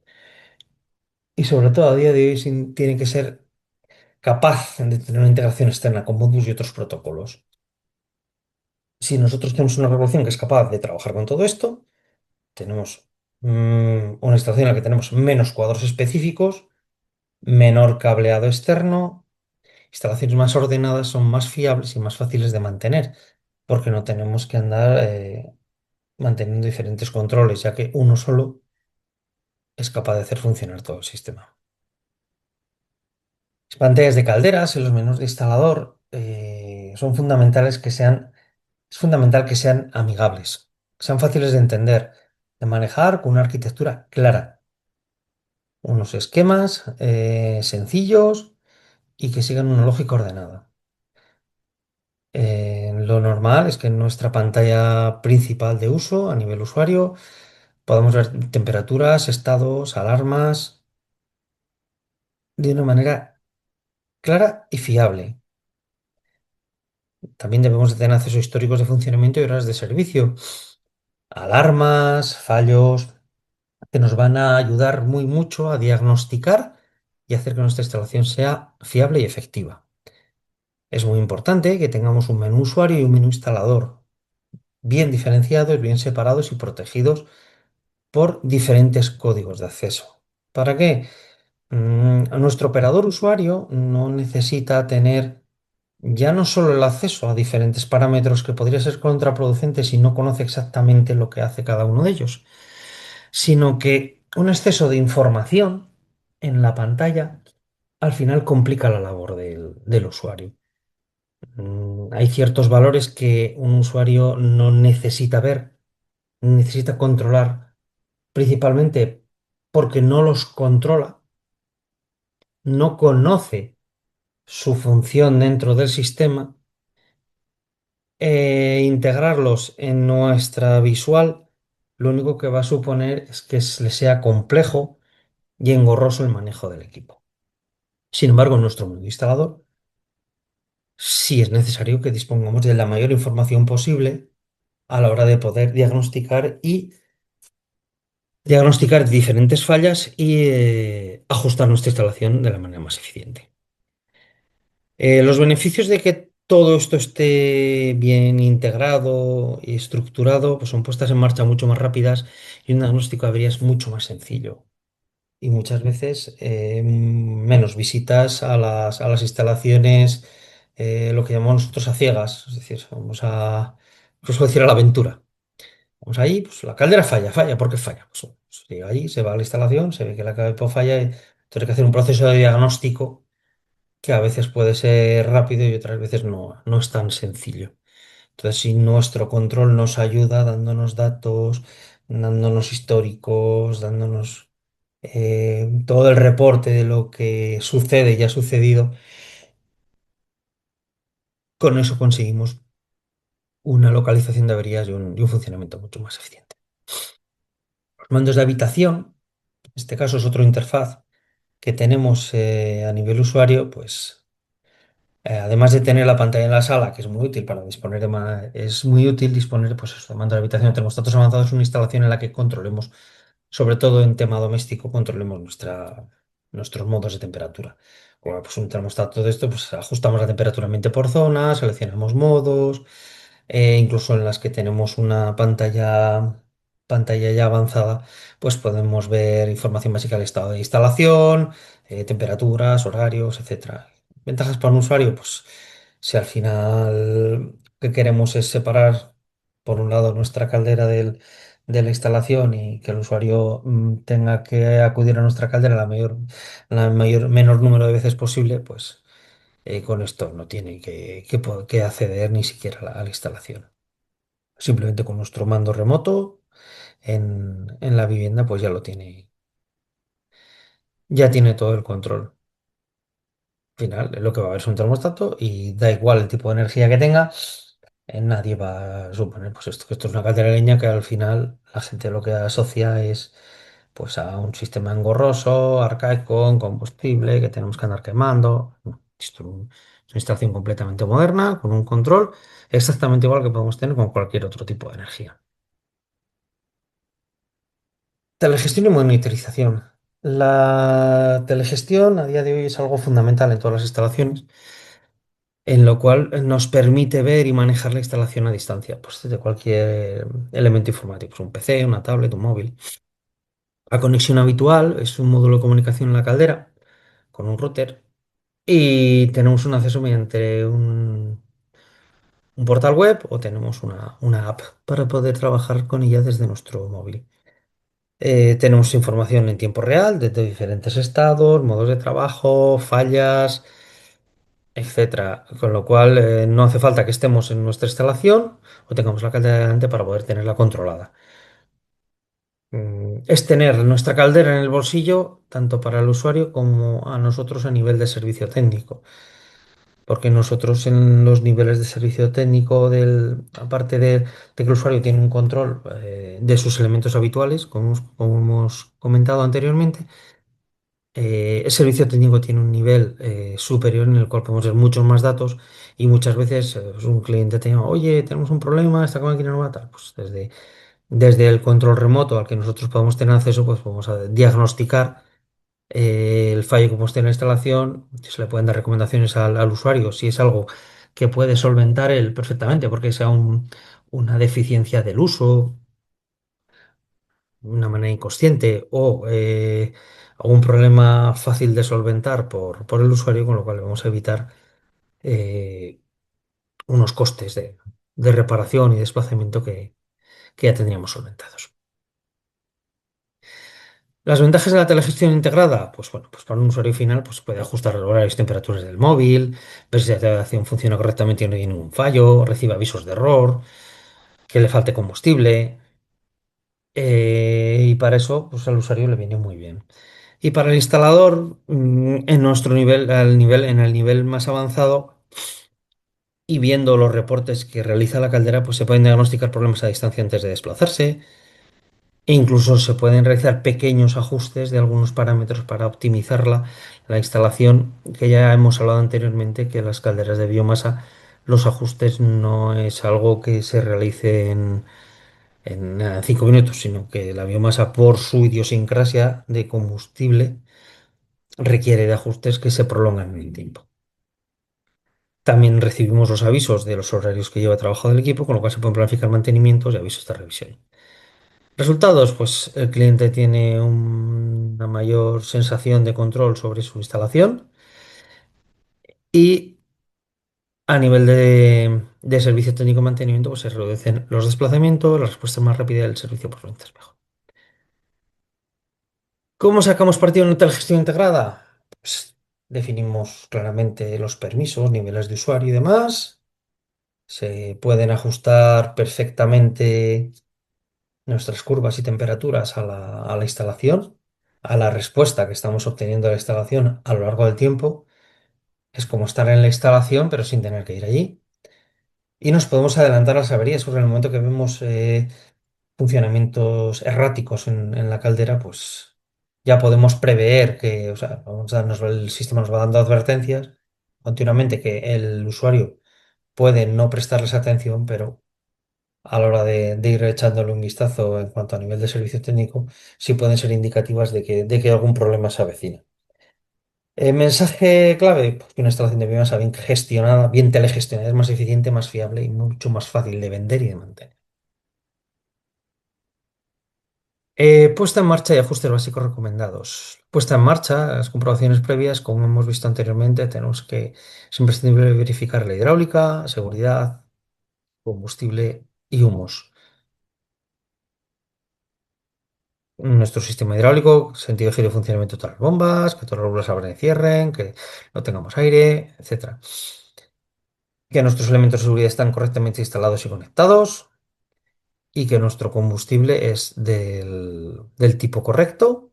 y sobre todo a día de hoy tiene que ser capaz de tener una integración externa con Modbus y otros protocolos. Si nosotros tenemos una regulación que es capaz de trabajar con todo esto, tenemos una instalación en la que tenemos menos cuadros específicos, menor cableado externo. Instalaciones más ordenadas son más fiables y más fáciles de mantener, porque no tenemos que andar manteniendo diferentes controles, ya que uno solo es capaz de hacer funcionar todo el sistema. Las pantallas de calderas en los menús de instalador son fundamentales es fundamental que sean amigables, que sean fáciles de entender, de manejar con una arquitectura clara, unos esquemas sencillos y que sigan una lógica ordenada. Lo normal es que en nuestra pantalla principal de uso, a nivel usuario, podamos ver temperaturas, estados, alarmas, de una manera clara y fiable. También debemos de tener acceso a históricos de funcionamiento y horas de servicio, alarmas, fallos, que nos van a ayudar muy mucho a diagnosticar y hacer que nuestra instalación sea fiable y efectiva. Es muy importante que tengamos un menú usuario y un menú instalador bien diferenciados, bien separados y protegidos por diferentes códigos de acceso. ¿Para qué? Nuestro operador usuario no necesita tener ya no solo el acceso a diferentes parámetros que podría ser contraproducente si no conoce exactamente lo que hace cada uno de ellos, sino que un exceso de información en la pantalla al final complica la labor del usuario. Hay ciertos valores que un usuario no necesita ver, necesita controlar, principalmente porque no los controla, no conoce su función dentro del sistema, integrarlos en nuestra visual, lo único que va a suponer es que le sea complejo y engorroso el manejo del equipo. Sin embargo, en nuestro mundo instalador, sí es necesario que dispongamos de la mayor información posible a la hora de poder diagnosticar diferentes fallas y ajustar nuestra instalación de la manera más eficiente. Los beneficios de que todo esto esté bien integrado y estructurado, pues son puestas en marcha mucho más rápidas y un diagnóstico de averías mucho más sencillo. Y muchas veces menos visitas a las instalaciones, lo que llamamos nosotros a ciegas, es decir, vamos a, incluso decir a la aventura. Vamos ahí, pues la caldera falla, falla, ¿por qué falla? Pues, se llega allí, se va a la instalación, se ve que la caldera falla y tiene que hacer un proceso de diagnóstico que a veces puede ser rápido y otras veces no es tan sencillo. Entonces, si nuestro control nos ayuda dándonos datos, dándonos históricos, dándonos todo el reporte de lo que sucede y ha sucedido, con eso conseguimos una localización de averías y un funcionamiento mucho más eficiente. Los mandos de habitación, en este caso es otra interfaz que tenemos a nivel usuario, pues además de tener la pantalla en la sala, que es muy útil para disponer de es muy útil disponer pues, eso, de mando de habitación, termostatos avanzados, una instalación en la que controlemos, sobre todo en tema doméstico, controlemos nuestros modos de temperatura. Bueno, pues un termostato de esto, pues ajustamos la temperatura ambiente por zona, seleccionamos modos, incluso en las que tenemos una pantalla ya avanzada, pues podemos ver información básica del estado de instalación, temperaturas, horarios, etcétera. Ventajas para un usuario, pues si al final lo que queremos es separar, por un lado, nuestra caldera de la instalación y que el usuario tenga que acudir a nuestra caldera menor número de veces posible, pues con esto no tiene que acceder ni siquiera a a la instalación. Simplemente con nuestro mando remoto en la vivienda, pues ya tiene todo el control. Al final, lo que va a haber es un termostato y da igual el tipo de energía que tenga, nadie va a suponer pues esto, que esto es una caldera de leña que al final la gente lo que asocia es pues a un sistema engorroso, arcaico, con combustible, que tenemos que andar quemando. No, esto es una instalación completamente moderna, con un control exactamente igual que podemos tener con cualquier otro tipo de energía. Telegestión y monitorización. La telegestión a día de hoy es algo fundamental en todas las instalaciones, en lo cual nos permite ver y manejar la instalación a distancia, pues desde cualquier elemento informático, pues un PC, una tablet, un móvil. La conexión habitual es un módulo de comunicación en la caldera con un router y tenemos un acceso mediante un portal web o tenemos una app para poder trabajar con ella desde nuestro móvil. Tenemos información en tiempo real de diferentes estados, modos de trabajo, fallas, etcétera. Con lo cual, no hace falta que estemos en nuestra instalación o tengamos la caldera delante para poder tenerla controlada. Es tener nuestra caldera en el bolsillo, tanto para el usuario como a nosotros a nivel de servicio técnico. porque nosotros en los niveles de servicio técnico aparte de que el usuario tiene un control de sus elementos habituales, como hemos comentado anteriormente, el servicio técnico tiene un nivel superior en el cual podemos ver muchos más datos y muchas veces pues, un cliente te llama, oye, tenemos un problema, esta máquina no va a tal. Pues desde el control remoto al que nosotros podemos tener acceso, pues podemos diagnosticar el fallo que hemos tenido en la instalación, se le pueden dar recomendaciones al usuario si es algo que puede solventar él perfectamente, porque sea una deficiencia del uso, una manera inconsciente o un problema fácil de solventar por el usuario, con lo cual vamos a evitar eh, unos costes de reparación y desplazamiento que ya tendríamos solventados. Las ventajas de la telegestión integrada, pues bueno, pues para un usuario final pues puede ajustar horarios y temperaturas del móvil, ver si la navegación funciona correctamente y no hay ningún fallo, recibe avisos de error, que le falte combustible, y para eso pues al usuario le viene muy bien. Y para el instalador, en nuestro nivel, en el nivel más avanzado y viendo los reportes que realiza la caldera, pues se pueden diagnosticar problemas a distancia antes de desplazarse. E incluso se pueden realizar pequeños ajustes de algunos parámetros para optimizar la instalación, que ya hemos hablado anteriormente, que las calderas de biomasa, los ajustes no es algo que se realice en 5 minutos, sino que la biomasa, por su idiosincrasia de combustible, requiere de ajustes que se prolongan en el tiempo. También recibimos los avisos de los horarios que lleva trabajado el equipo, con lo cual se pueden planificar mantenimientos y avisos de revisión. Resultados, pues el cliente tiene una mayor sensación de control sobre su instalación y a nivel de servicio técnico y mantenimiento, pues se reducen los desplazamientos, la respuesta más rápida del servicio por ventas mejor. ¿Cómo sacamos partido en una gestión integrada? Pues definimos claramente los permisos, niveles de usuario y demás. Se pueden ajustar perfectamente nuestras curvas y temperaturas a la instalación, a la respuesta que estamos obteniendo de la instalación a lo largo del tiempo. Es como estar en la instalación, pero sin tener que ir allí. Y nos podemos adelantar a las averías, porque en el momento que vemos funcionamientos erráticos en la caldera, pues ya podemos prever que, o sea, el sistema nos va dando advertencias continuamente que el usuario puede no prestarles atención, pero a la hora de ir echándole un vistazo en cuanto a nivel de servicio técnico, sí pueden ser indicativas de que algún problema se avecina. Mensaje clave, pues que una instalación de biomasa bien gestionada, bien telegestionada, es más eficiente, más fiable y mucho más fácil de vender y de mantener. Puesta en marcha y ajustes básicos recomendados. Puesta en marcha, las comprobaciones previas, como hemos visto anteriormente, es imprescindible verificar la hidráulica, seguridad, combustible y humos. Nuestro sistema hidráulico, sentido de giro y funcionamiento de todas las bombas, que todas las válvulas abran y cierren, que no tengamos aire, etcétera. Que nuestros elementos de seguridad están correctamente instalados y conectados y que nuestro combustible es del tipo correcto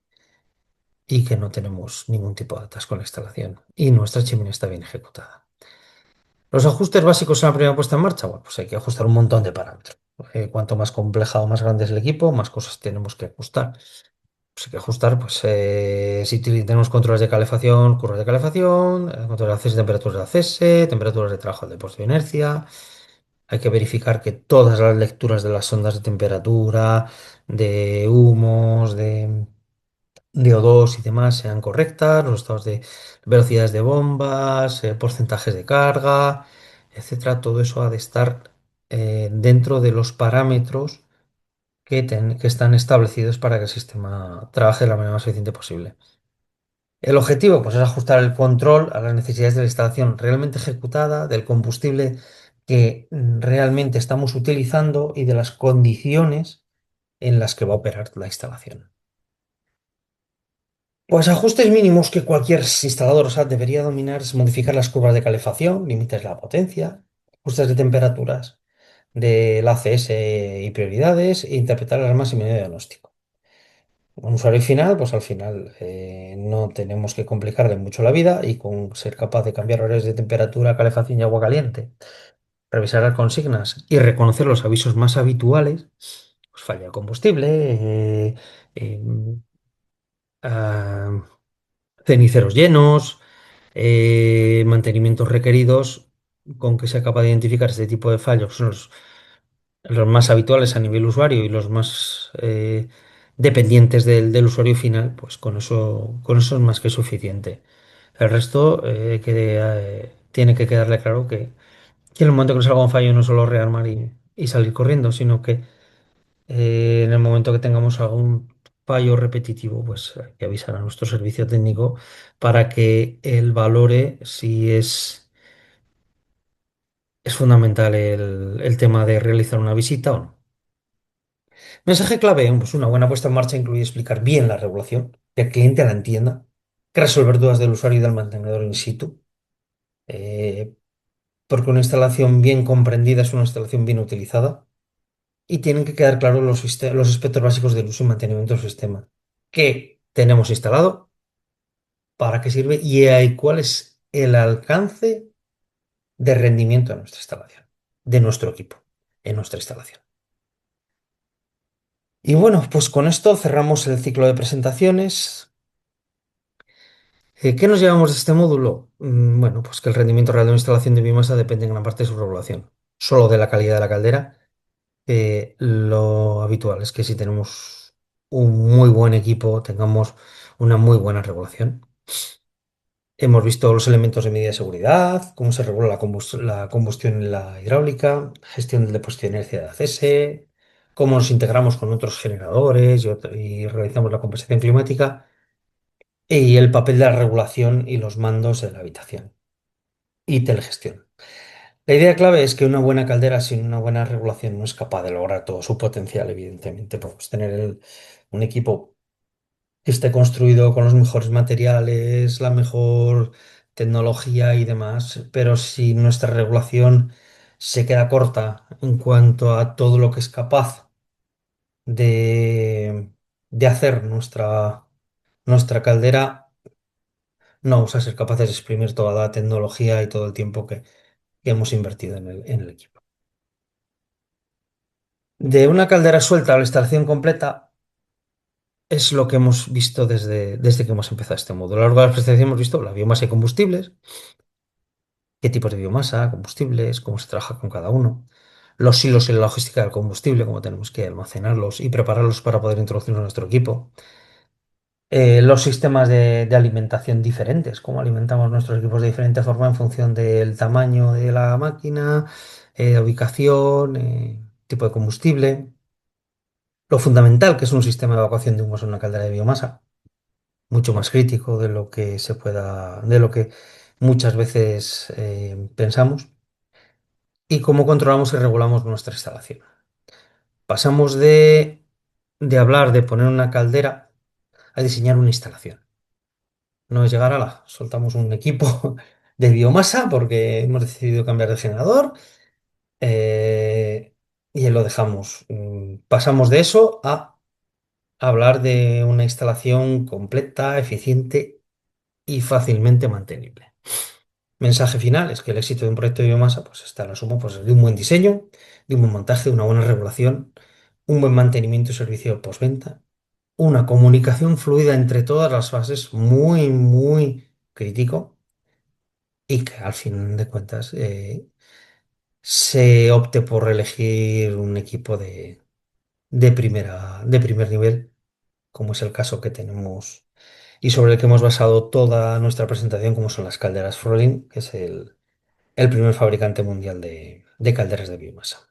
y que no tenemos ningún tipo de atasco en la instalación y nuestra chimenea está bien ejecutada. Los ajustes básicos en la primera puesta en marcha, bueno, pues hay que ajustar un montón de parámetros. Cuanto más compleja o más grande es el equipo, más cosas tenemos que ajustar. Pues hay que ajustar, pues si tenemos controles de calefacción, curvas de calefacción, control de acceso y temperaturas de acceso, temperaturas de trabajo del depósito de inercia. Hay que verificar que todas las lecturas de las sondas de temperatura, de humos, de O2 y demás sean correctas, los estados de velocidades de bombas, porcentajes de carga, etcétera. Todo eso ha de estar dentro de los parámetros que están establecidos para que el sistema trabaje de la manera más eficiente posible. El objetivo, pues, es ajustar el control a las necesidades de la instalación realmente ejecutada, del combustible que realmente estamos utilizando y de las condiciones en las que va a operar la instalación. Pues ajustes mínimos que cualquier instalador, o sea, debería dominar es modificar las curvas de calefacción, límites de la potencia, ajustes de temperaturas del ACS y prioridades e interpretar el alarma sin medio diagnóstico. Un usuario final, pues al final no tenemos que complicarle mucho la vida y con ser capaz de cambiar horarios de temperatura, calefacción y agua caliente, revisar las consignas y reconocer los avisos más habituales, pues falla de combustible, eh, ah, ceniceros llenos, mantenimientos requeridos, con que sea capaz de identificar este tipo de fallos, son los más habituales a nivel usuario y los más dependientes del usuario final, pues con eso es más que suficiente. El resto tiene que quedarle claro que en el momento que nos salga un fallo no solo rearmar y salir corriendo, sino que en el momento que tengamos algún fallo repetitivo, pues hay que avisar a nuestro servicio técnico para que él valore si es fundamental el tema de realizar una visita o no. Mensaje clave, pues una buena puesta en marcha incluye explicar bien la regulación, que el cliente la entienda, que resolver dudas del usuario y del mantenedor in situ, eh, porque una instalación bien comprendida es una instalación bien utilizada y tienen que quedar claros los aspectos básicos del uso y mantenimiento del sistema. ¿Qué tenemos instalado? ¿Para qué sirve? Y cuál es el alcance de rendimiento de nuestra instalación, de nuestro equipo, en nuestra instalación. Y bueno, pues con esto cerramos el ciclo de presentaciones. ¿Qué nos llevamos de este módulo? Bueno, pues que el rendimiento real de una instalación de biomasa depende en gran parte de su regulación, solo de la calidad de la caldera. Lo habitual es que si tenemos un muy buen equipo, tengamos una muy buena regulación. Hemos visto los elementos de medida de seguridad, cómo se regula la combustión en la hidráulica, gestión del depósito de inercia de ACS, cómo nos integramos con otros generadores y realizamos la compensación climática y el papel de la regulación y los mandos de la habitación y telegestión. La idea clave es que una buena caldera sin una buena regulación no es capaz de lograr todo su potencial, evidentemente. Podemos tener un equipo que esté construido con los mejores materiales, la mejor tecnología y demás, pero si nuestra regulación se queda corta en cuanto a todo lo que es capaz de, de hacer nuestra caldera, no vamos a ser capaces de exprimir toda la tecnología y todo el tiempo que hemos invertido en el equipo. De una caldera suelta a la instalación completa es lo que hemos visto desde que hemos empezado este módulo. A lo largo de la presentación hemos visto la biomasa y combustibles, qué tipos de biomasa, combustibles, cómo se trabaja con cada uno, los hilos y la logística del combustible, cómo tenemos que almacenarlos y prepararlos para poder introducirlos en nuestro equipo. Los sistemas de alimentación diferentes, cómo alimentamos nuestros equipos de diferente forma en función del tamaño de la máquina, la ubicación, tipo de combustible. Lo fundamental que es un sistema de evacuación de humos en una caldera de biomasa, mucho más crítico de lo que muchas veces pensamos, y cómo controlamos y regulamos nuestra instalación. Pasamos de hablar de poner una caldera a diseñar una instalación. No es llegar a soltamos un equipo de biomasa porque hemos decidido cambiar de generador y lo dejamos. Pasamos de eso a hablar de una instalación completa, eficiente y fácilmente mantenible. Mensaje final es que el éxito de un proyecto de biomasa pues, está en la suma pues, de un buen diseño, de un buen montaje, de una buena regulación, un buen mantenimiento y servicio postventa, una comunicación fluida entre todas las fases, muy, muy crítico, y que al fin de cuentas se opte por elegir un equipo de primer nivel, como es el caso que tenemos y sobre el que hemos basado toda nuestra presentación, como son las calderas Frolin, que es el primer fabricante mundial de calderas de biomasa.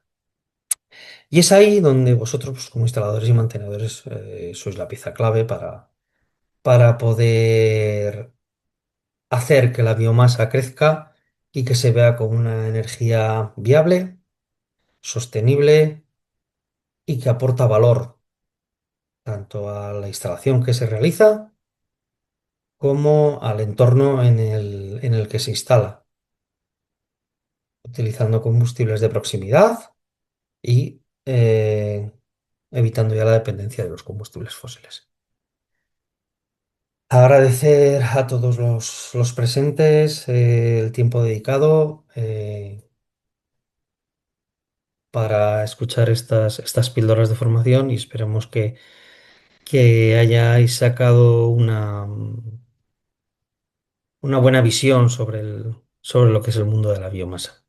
Y es ahí donde vosotros, pues, como instaladores y mantenedores, sois la pieza clave para poder hacer que la biomasa crezca y que se vea como una energía viable, sostenible y que aporta valor tanto a la instalación que se realiza como al entorno en el que se instala, utilizando combustibles de proximidad y evitando ya la dependencia de los combustibles fósiles. Agradecer a todos los presentes el tiempo dedicado para escuchar estas píldoras de formación y esperemos que hayáis sacado una buena visión sobre lo que es el mundo de la biomasa.